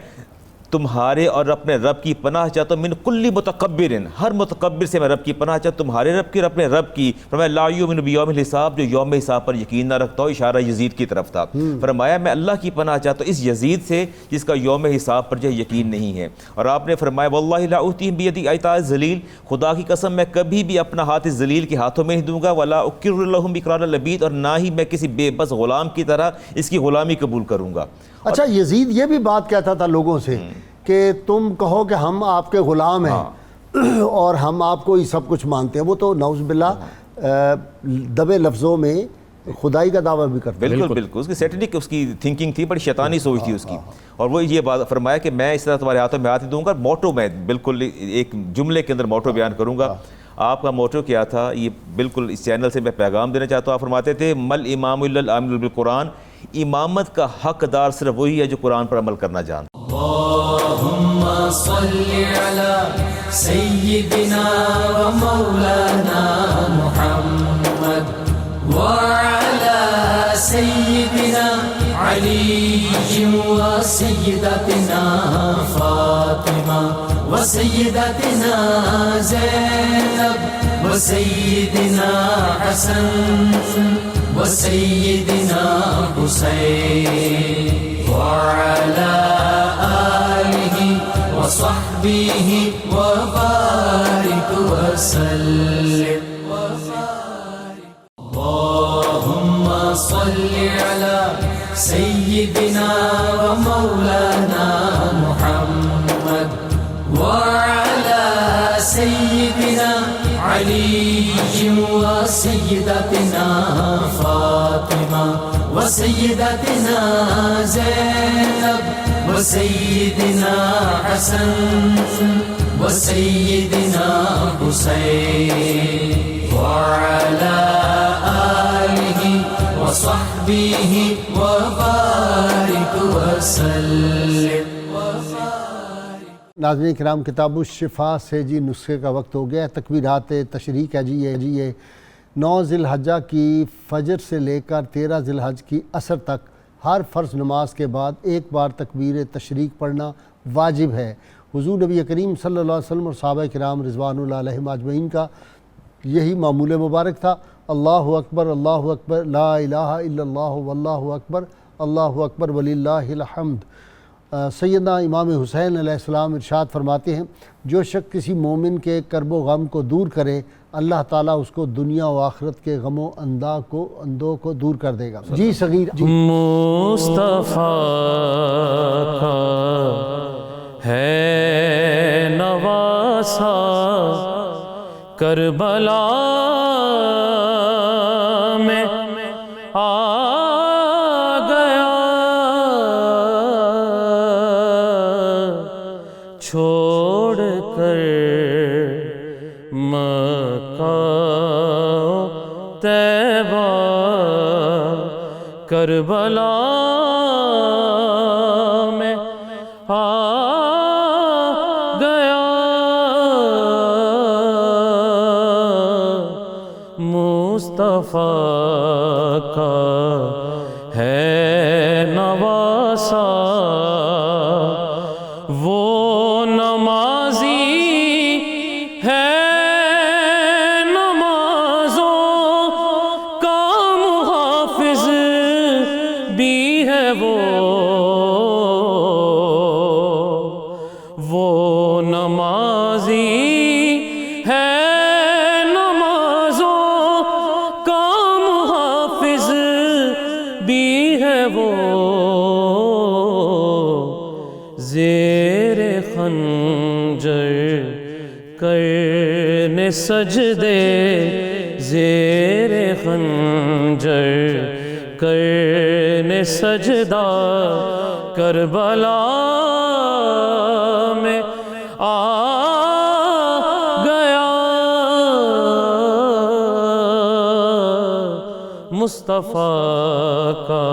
تمہارے اور اپنے رب کی پناہ چاہتا ہوں، من کل متکبر، ہر متکبر سے میں رب کی پناہ چاہتا ہوں، تمہارے رب کی اور اپنے رب کی۔ فرمایا لا یؤمن بیوم الحساب، جو یوم حساب پر یقین نہ رکھتا ہو، اشارہ یزید کی طرف تھا۔ فرمایا میں اللہ کی پناہ چاہتا ہوں اس یزید سے جس کا یوم حساب پر جو یقین نہیں ہے۔ اور آپ نے فرمایا واللہ لا اؤتیہم بیدی ایطاء الذلیل، خدا کی قسم میں کبھی بھی اپنا ہاتھ اس ذلیل کے ہاتھوں میں نہیں دوں گا، ولا اکر لہم اقرار العبید، اور نہ ہی میں کسی بے بس غلام کی طرح اس کی غلامی قبول کروں گا۔ اچھا یزید یہ بھی بات کہتا تھا لوگوں سے کہ تم کہو کہ ہم آپ کے غلام ہیں اور ہم آپ کو ہی سب کچھ مانتے ہیں، وہ تو نعوذ باللہ دبے لفظوں میں خدائی کا دعویٰ بھی کرتے ہیں۔ بالکل بالکل، اس کی سیٹنک اس کی تھنکنگ تھی، بڑی شیطانی سوچ تھی اس کی، اور وہ یہ بات فرمایا کہ میں اس طرح تمہارے ہاتھوں میں ہاتھ دوں گا۔ موٹو میں بالکل ایک جملے کے اندر موٹو بیان کروں گا۔ آپ کا موٹو کیا تھا؟ یہ بالکل اس چینل سے میں پیغام دینا چاہتا ہوں۔ آپ فرماتے تھے مل امام الا العامل بالقرآن، امامت کا حقدار صرف وہی ہے جو قرآن پر عمل کرنا جانتا۔ اللہم صلی علی سیدنا و مولانا محمد وعلی سیدنا علی و سیدتنا فاطمہ و سیدتنا زینب و سیدنا حسن و سیدنا حسین وعلى آله وصحبه وبارك وسلم اللهم صل على سيدنا ومولانا محمد وعلى سيدنا علي وسيدتنا فاطمة وسيدتنا زينب وسيدنا حسن وسيدنا حسين وعلى آله وصحبه وبارك وسلم۔ ناظرین کرام، کتاب الشفا سے جی نسخے کا وقت ہو گیا ہے۔ تکبیرات تشریق ہے جی یہ 9 ذی الحجہ کی فجر سے لے کر 13 ذی الحجہ کی عصر تک ہر فرض نماز کے بعد ایک بار تکبیر تشریق پڑھنا واجب ہے۔ حضور نبی کریم صلی اللہ علیہ وسلم اور صحابہ کرام رضوان اللہ علیہم اجمعین کا یہی معمول مبارک تھا۔ اللہ اکبر لا الہ الا اللہ واللہ اکبر وللہ الحمد۔ سیدنا امام حسین علیہ السلام ارشاد فرماتے ہیں جو شخص کسی مومن کے کرب و غم کو دور کرے اللہ تعالیٰ اس کو دنیا و آخرت کے غم و اندوں کو دور کر دے گا۔ جی صغیر جی۔ مصطفیٰ کا ہے نواسا کربلا میں چھوڑ کر مکہ طیبہ کربلا میں آ گیا مصطفیٰ کا ہے نواسا وہ نمازی ہے نمازوں کا محافظ بھی ہے وہ نمازی ہے نمازوں کا محافظ بھی ہے زیر خنجر کرنے سجدے زیر خنجر کرنے سجدہ کربلا میں آ گیا مصطفیٰ کا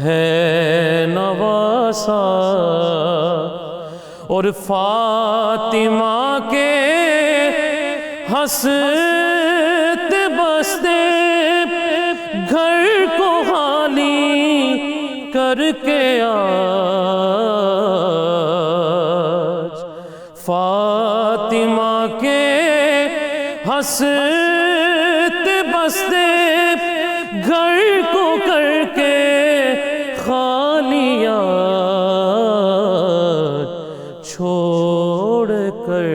ہے نواسا اور فاطمہ کے ہنستے بستے گھر کو خالی کر کے ہنستے بستے گھر کو کر کے خالیہ چھوڑ کر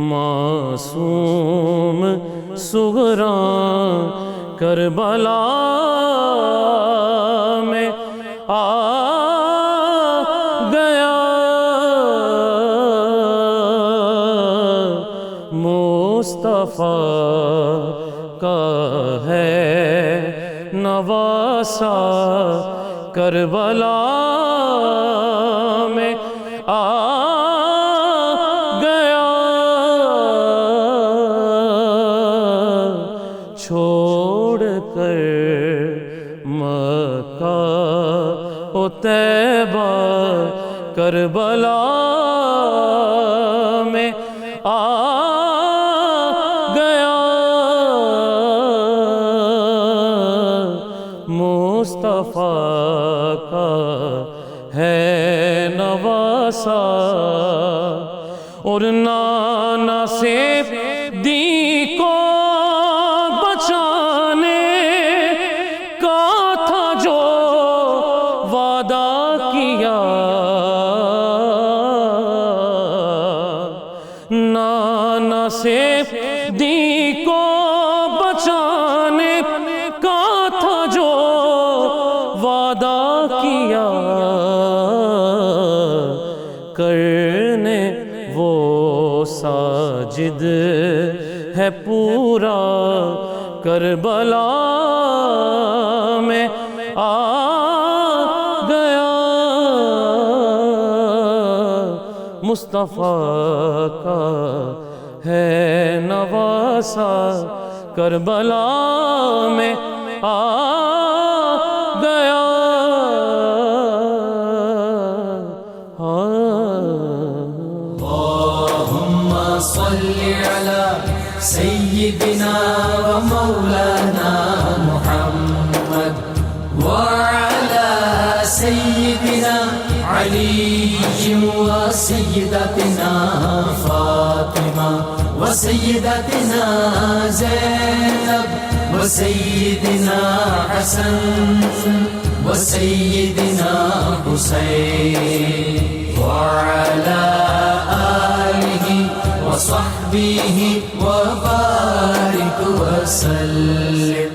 معصوم صغرا کربلا میں آ گیا مصطفیٰ کا ہے نواسا کربلا میں آ گیا چھوڑ کر مکہ و طیبہ کربلا میں آ گیا مصطفیٰ کا ہے نواسا اور نانا سے دی کو بچانے کا تھا جو وعدہ کیا نانا سے دی کو بچانے کا تھا جو وعدہ کیا کرنے وہ ساجد ہے پورا کربلا میں آ گیا مصطفیٰ کا ہے نواسا کربلا میں آ گیا اللهم صل على سيدنا ومولانا محمد وعلى سيدنا علي وسيدتنا فاطمة وسيدتنا زينب وسيدنا حسن وسيدنا حسين وعلى آله وصحبه وبارك وسلم